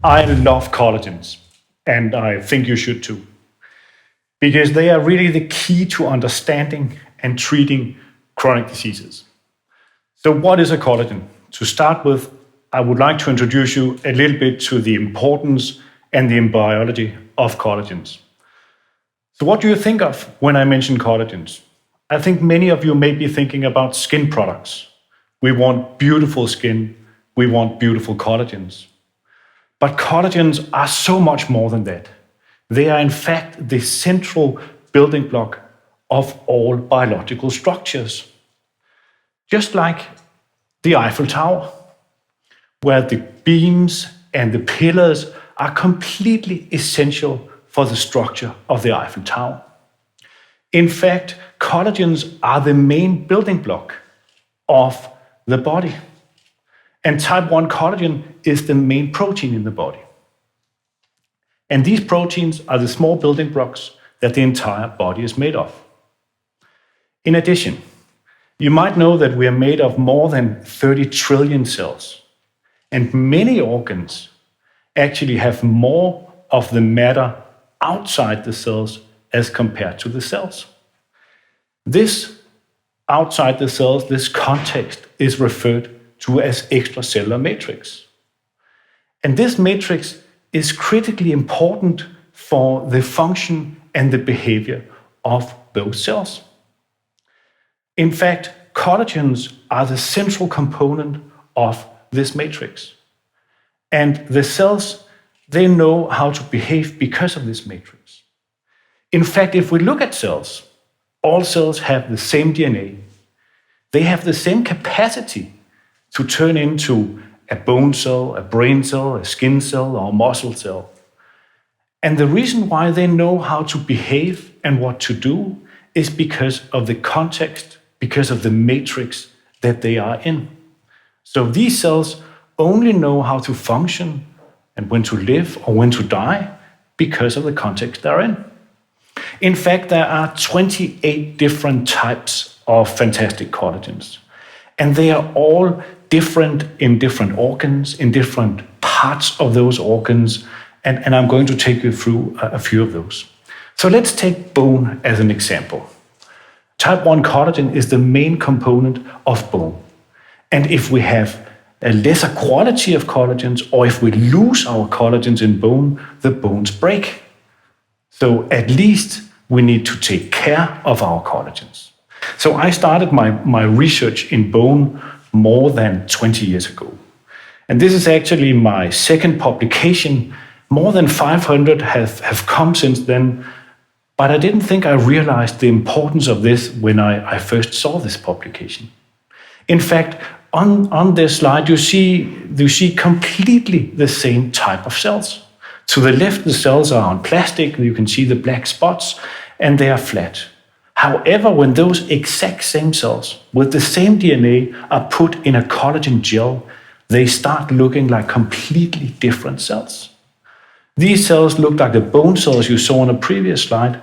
I love collagens, and I think you should too, because they are really the key to understanding and treating chronic diseases. So what is a collagen? To start with, I would like to introduce you a little bit to the importance and the biology of collagens. So what do you think of when I mention collagens? I think many of you may be thinking about skin products. We want beautiful skin. We want beautiful collagens. But collagens are so much more than that. They are in fact the central building block of all biological structures. Just like the Eiffel Tower, where the beams and the pillars are completely essential for the structure of the Eiffel Tower. In fact, collagens are the main building block of the body. And type 1 collagen is the main protein in the body. And these proteins are the small building blocks that the entire body is made of. In addition, you might know that we are made of more than 30 trillion cells. And many organs actually have more of the matter outside the cells as compared to the cells. This outside the cells, this context is referred to as extracellular matrix. And this matrix is critically important for the function and the behavior of those cells. In fact, collagens are the central component of this matrix. And the cells, they know how to behave because of this matrix. In fact, if we look at cells, all cells have the same DNA. They have the same capacity to turn into a bone cell, a brain cell, a skin cell, or a muscle cell. And the reason why they know how to behave and what to do is because of the context, because of the matrix that they are in. So these cells only know how to function and when to live or when to die because of the context they're in. In fact, there are 28 different types of fantastic collagens, and they are all different in different organs, in different parts of those organs, and I'm going to take you through a few of those. So let's take bone as an example. Type 1 collagen is the main component of bone. And if we have a lesser quality of collagens, or if we lose our collagens in bone, the bones break. So at least we need to take care of our collagens. So I started my research in bone more than 20 years ago. And this is actually my second publication. More than 500 have come since then, but I didn't think I realized the importance of this when I first saw this publication. In fact, on this slide, you see completely the same type of cells. To the left, the cells are on plastic. You can see the black spots, and they are flat. However, when those exact same cells with the same DNA are put in a collagen gel, they start looking like completely different cells. These cells look like the bone cells you saw on a previous slide,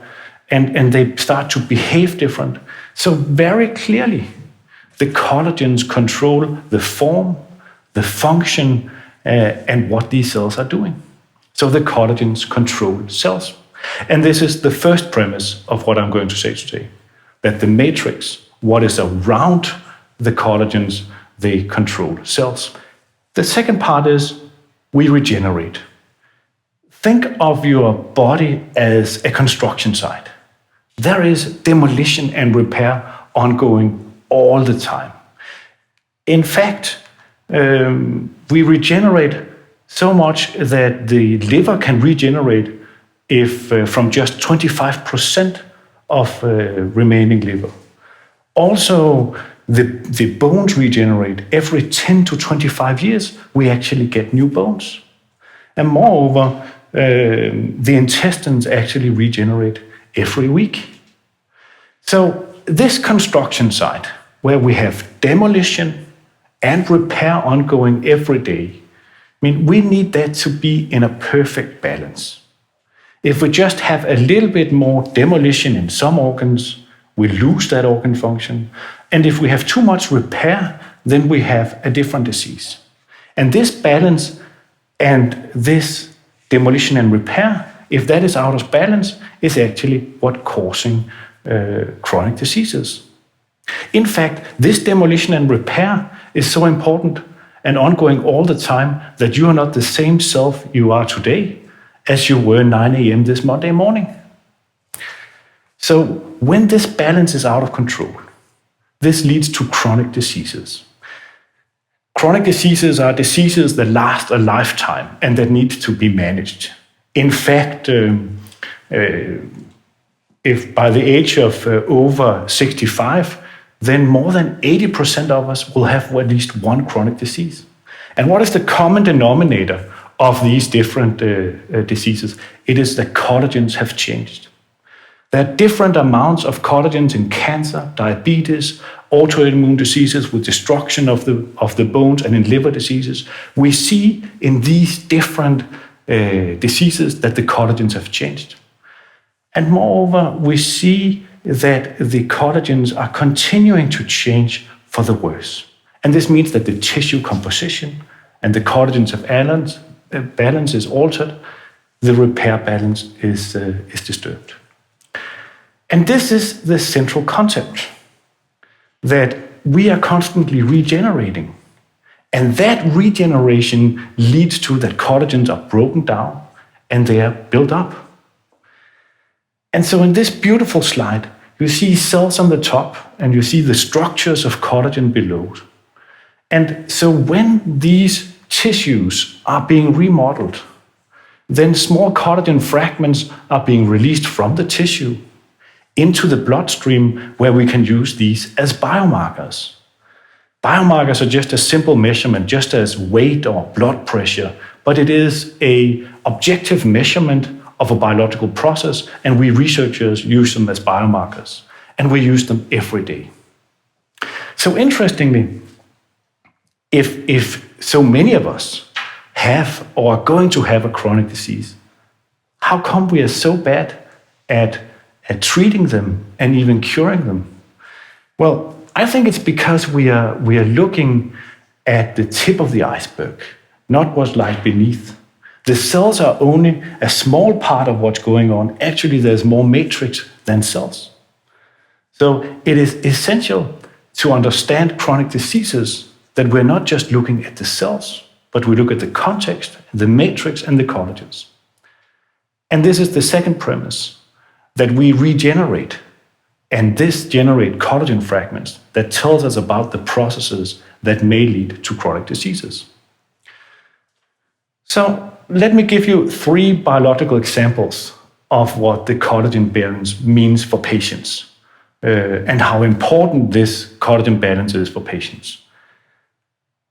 and they start to behave different. So very clearly, the collagens control the form, the function, and what these cells are doing. So the collagens control cells. And this is the first premise of what I'm going to say today, that the matrix, what is around the collagens, they control cells. The second part is we regenerate. Think of your body as a construction site. There is demolition and repair ongoing all the time. In fact, we regenerate so much that the liver can regenerate if from just 25% of remaining liver. Also, the bones regenerate. Every 10 to 25 years, we actually get new bones. And moreover, the intestines actually regenerate every week. So this construction site, where we have demolition and repair ongoing every day, we need that to be in a perfect balance. If we just have a little bit more demolition in some organs, we lose that organ function. And if we have too much repair, then we have a different disease. And this balance And this demolition and repair, if that is out of balance, is actually what causing chronic diseases. In fact, this demolition and repair is so important and ongoing all the time that you are not the same self you are today as you were 9 a.m. this Monday morning. So when this balance is out of control, this leads to chronic diseases. Chronic diseases are diseases that last a lifetime and that need to be managed. In fact, if by the age of over 65, then more than 80% of us will have at least one chronic disease. And what is the common denominator of these different diseases? It is that collagens have changed. There are different amounts of collagens in cancer, diabetes, autoimmune diseases with destruction of the bones, and in liver diseases. We see in these different diseases that the collagens have changed. And moreover, we see that the collagens are continuing to change for the worse. And this means that the tissue composition and the collagens of balance is altered, the repair balance is disturbed. And this is the central concept, that we are constantly regenerating. And that regeneration leads to that collagens are broken down and they are built up. And so in this beautiful slide, you see cells on the top and you see the structures of collagen below. And so when these tissues are being remodeled, then small collagen fragments are being released from the tissue into the bloodstream where we can use these as biomarkers. Biomarkers are just a simple measurement, just as weight or blood pressure, but it is an objective measurement of a biological process, and we researchers use them as biomarkers, and we use them every day. So interestingly, if so many of us have or are going to have a chronic disease, how come we are so bad at treating them and even curing them? Well, I think it's because we are looking at the tip of the iceberg, not what's lies beneath. The cells are only a small part of what's going on. Actually, there's more matrix than cells. So it is essential to understand chronic diseases that we're not just looking at the cells, but we look at the context, the matrix, and the collagens. And this is the second premise, that we regenerate. And this generates collagen fragments that tells us about the processes that may lead to chronic diseases. So let me give you 3 biological examples of what the collagen balance means for patients and how important this collagen balance is for patients.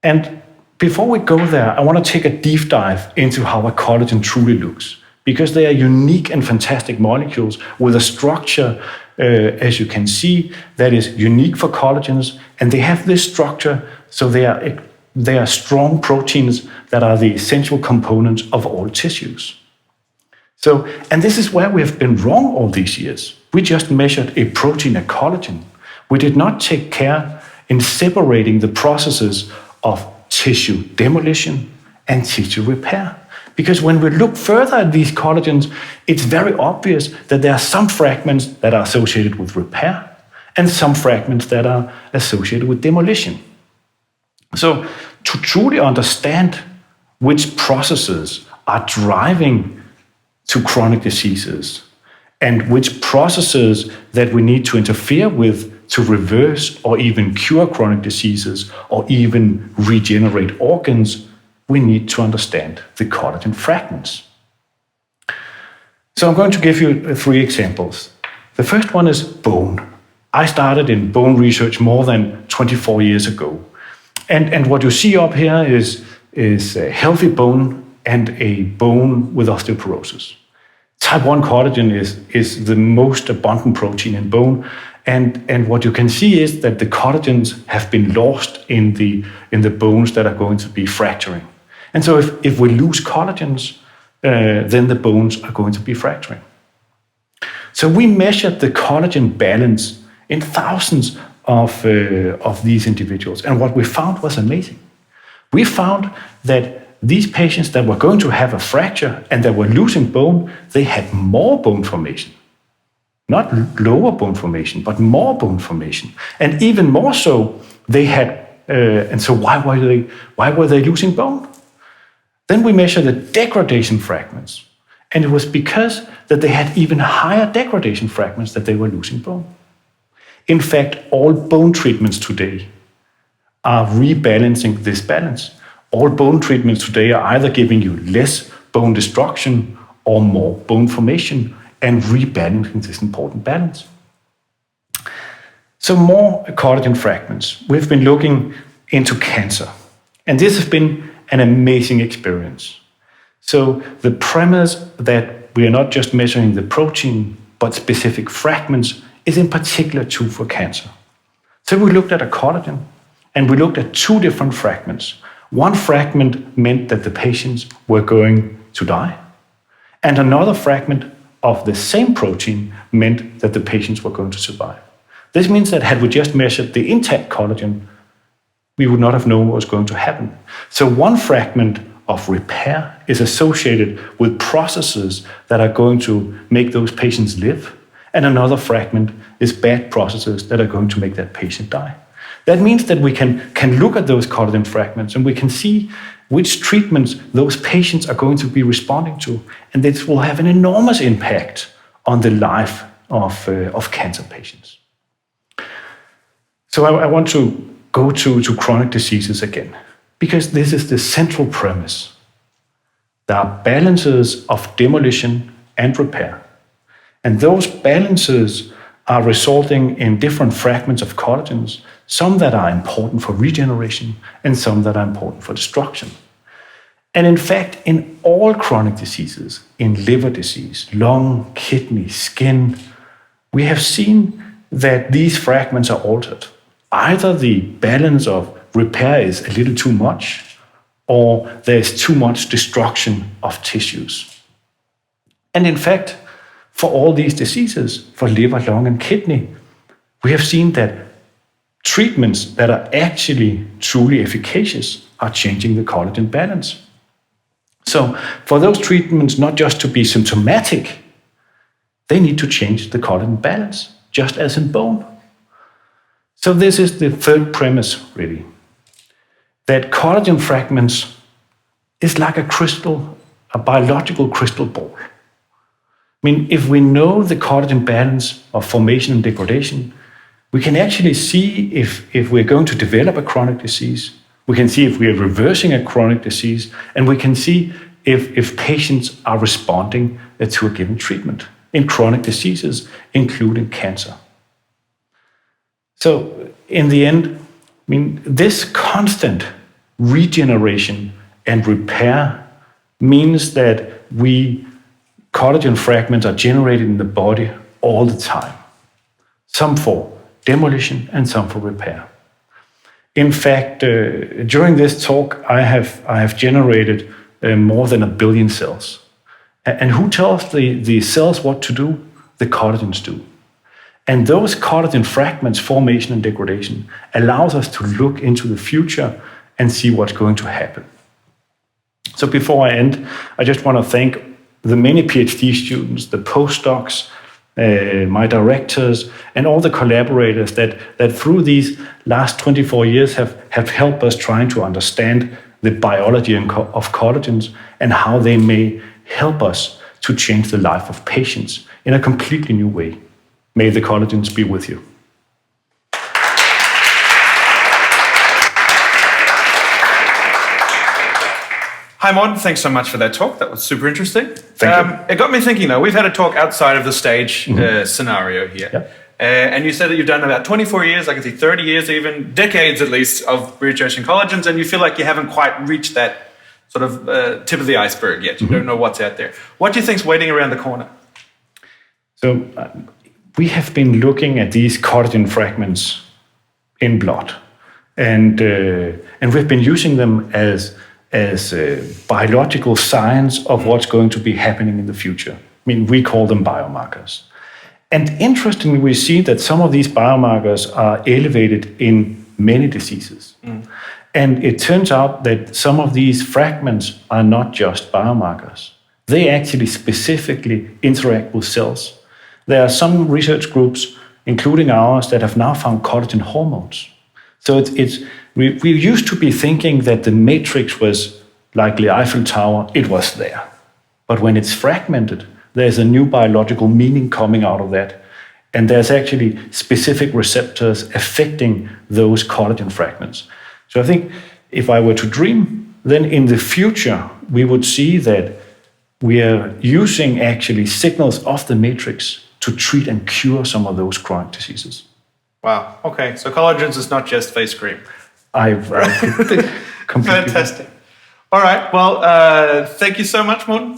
And before we go there, I want to take a deep dive into how a collagen truly looks, because they are unique and fantastic molecules with a structure, as you can see, that is unique for collagens, and they have this structure, so they are strong proteins that are the essential components of all tissues. So, and this is where we have been wrong all these years. We just measured a protein, a collagen. We did not take care in separating the processes of tissue demolition and tissue repair. Because when we look further at these collagens, it's very obvious that there are some fragments that are associated with repair and some fragments that are associated with demolition. So to truly understand which processes are driving to chronic diseases and which processes that we need to interfere with to reverse or even cure chronic diseases or even regenerate organs, we need to understand the collagen fragments. So I'm going to give you 3 examples. The first one is bone. I started in bone research more than 24 years ago. And what you see up here is a healthy bone and a bone with osteoporosis. Type 1 collagen is the most abundant protein in bone. And what you can see is that the collagens have been lost in the bones that are going to be fracturing. And so if we lose collagens, then the bones are going to be fracturing. So we measured the collagen balance in thousands of these individuals. And what we found was amazing. We found that these patients that were going to have a fracture and that were losing bone, they had more bone formation. Not lower bone formation, but more bone formation. And even more so, they had, and so why were they losing bone? Then we measure the degradation fragments. And it was because that they had even higher degradation fragments that they were losing bone. In fact, all bone treatments today are rebalancing this balance. All bone treatments today are either giving you less bone destruction or more bone formation and rebalancing this important balance. So more collagen fragments. We've been looking into cancer, and this has been an amazing experience. So the premise that we are not just measuring the protein, but specific fragments is in particular true for cancer. So we looked at a collagen, and we looked at two different fragments. One fragment meant that the patients were going to die, and another fragment of the same protein meant that the patients were going to survive. This means that had we just measured the intact collagen, we would not have known what was going to happen. So one fragment of repair is associated with processes that are going to make those patients live, and another fragment is bad processes that are going to make that patient die. That means that we can look at those collagen fragments and we can see which treatments those patients are going to be responding to, and this will have an enormous impact on the life of cancer patients. So I want to go to chronic diseases again, because this is the central premise. There are balances of demolition and repair, and those balances are resulting in different fragments of collagens, some that are important for regeneration and some that are important for destruction. And in fact, in all chronic diseases, in liver disease, lung, kidney, skin, we have seen that these fragments are altered. Either the balance of repair is a little too much, or there's too much destruction of tissues. And in fact, for all these diseases, for liver, lung, and kidney, we have seen that treatments that are actually truly efficacious are changing the collagen balance. So for those treatments not just to be symptomatic, they need to change the collagen balance, just as in bone. So this is the third premise, really, that collagen fragments is like a crystal, a biological crystal ball. I mean, if we know the collagen balance of formation and degradation, we can actually see if we're going to develop a chronic disease, we can see if we are reversing a chronic disease, and we can see if patients are responding to a given treatment in chronic diseases, including cancer. So in the end, I mean, this constant regeneration and repair means that collagen fragments are generated in the body all the time, some for demolition and some for repair. In fact, during this talk, I have generated more than 1 billion cells. And who tells the cells what to do? The collagens do. And those collagen fragments, formation and degradation, allows us to look into the future and see what's going to happen. So before I end, I just want to thank the many PhD students, the postdocs, my directors, and all the collaborators that through these last 24 years have helped us trying to understand the biology of collagens and how they may help us to change the life of patients in a completely new way. May the collagens be with you. Hi, Morten. Thanks so much for that talk. That was super interesting. Thank you. It got me thinking, though. We've had a talk outside of the stage scenario here. Yep. And you said that you've done about 24 years, I can see 30 years even, decades at least, of researching collagens, and you feel like you haven't quite reached that sort of tip of the iceberg yet. You don't know what's out there. What do you think's waiting around the corner? So we have been looking at these collagen fragments in blood, and we've been using them as biological signs of what's going to be happening in the future. I mean, we call them biomarkers. And interestingly, we see that some of these biomarkers are elevated in many diseases. And it turns out that some of these fragments are not just biomarkers. They actually specifically interact with cells. There are some research groups, including ours, that have now found collagen hormones. So we used to be thinking that the matrix was like the Eiffel Tower, it was there. But when it's fragmented, there's a new biological meaning coming out of that. And there's actually specific receptors affecting those collagen fragments. So I think if I were to dream, then in the future, we would see that we are using actually signals of the matrix to treat and cure some of those chronic diseases. Wow. Okay. So collagens is not just face cream. I completely Fantastic. All right. Well, thank you so much, Morten.